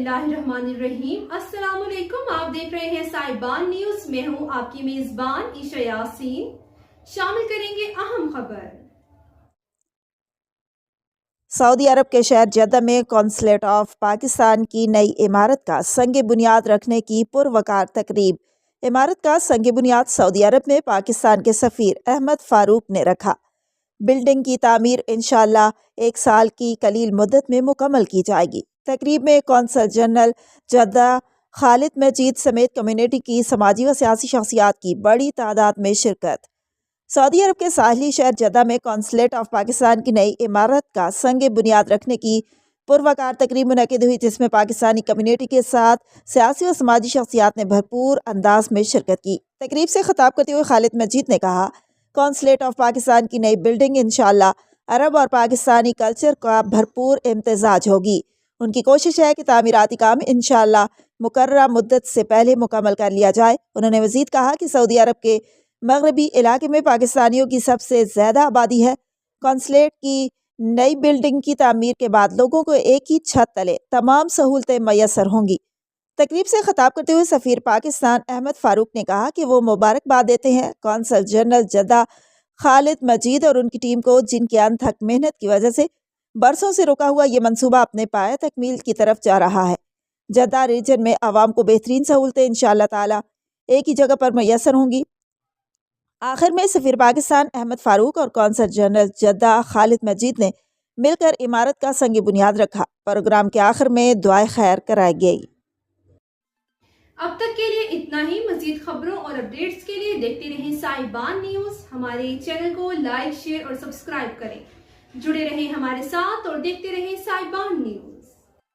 बिस्मिल्लाहिर्रहमानिर्रहीम। अस्सलाम वालेकुम। आप देख रहे हैं साहिबान न्यूज। मैं हूं आपकी मेजबान ईशा यासीन। शामिल करेंगे अहम खबर। सऊदी अरब के शहर जद्दा में कॉन्सुलेट ऑफ पाकिस्तान की नई इमारत का संग बुनियाद रखने की पुरवकार तकरीब। इमारत का संग बुनियाद सऊदी अरब में पाकिस्तान के सफ़ीर अहमद फारूक ने रखा। बिल्डिंग की तामीर इंशाअल्लाह 1 साल की कलील मुद्दत में मुकम्मल की जाएगी। तकरीब में कौंसल जनरल जद्दा खालिद मजीद समेत कम्युनिटी की समाजी व सियासी शख्सियात की बड़ी तादाद में शिरकत। सऊदी अरब के साहली शहर जद्दा में कॉन्सुलेट ऑफ पाकिस्तान की नई इमारत का संग बुनियाद रखने की पुरवकार तकरीब मुनक़िद हुई, जिसमें पाकिस्तानी कम्युनिटी के साथ सियासी व समाजी शख्सियात ने भरपूर अंदाज में शिरकत की। तकरीब से खिताब करते हुए खालिद मजीद ने कहा, कॉन्सुलेट ऑफ पाकिस्तान की नई बिल्डिंग इंशाअल्लाह अरब और पाकिस्तानी कल्चर का भरपूर इम्तिजाज होगी। उनकी कोशिश है कि तामीराती काम इंशाअल्लाह मुकर्ररा मुद्दत से पहले मुकम्मल कर लिया जाए। उन्होंने मजीद कहा कि सऊदी अरब के मगरबी इलाके में पाकिस्तानियों की सबसे ज़्यादा आबादी है। कॉन्सुलेट की नई बिल्डिंग की तामीर के बाद लोगों को एक ही छत तले तमाम सहूलतें मैसर होंगी। तकरीब से खिताब करते हुए सफ़ीर पाकिस्तान अहमद फारूक ने कहा कि वो मुबारकबाद देते हैं कौंसल जनरल जद्दा खालिद मजीद और उनकी टीम को, जिनकी अनथक मेहनत की वजह से बरसों से रुका हुआ ये मंसूबा अपने पाया तकमील की तरफ जा रहा है। जद्दा रीजन में आवाम को बेहतरीन सहूलतें इंशाअल्लाह ताला एक ही जगह पर मैसर होंगी। आखिर में सफ़ीर पाकिस्तान अहमद फारूक और कौंसल जनरल जद्दा खालिद मजीद ने मिलकर इमारत का संग बुनियाद रखा। प्रोग्राम के आखिर में दुआए खैर कराई गई। अब तक के लिए इतना ही। मजीद खबरों और अपडेट्स के लिए देखते रहें साहिबान न्यूज। हमारे चैनल को लाइक, शेयर और सब्सक्राइब करें। जुड़े रहें हमारे साथ और देखते रहें साहिबान न्यूज।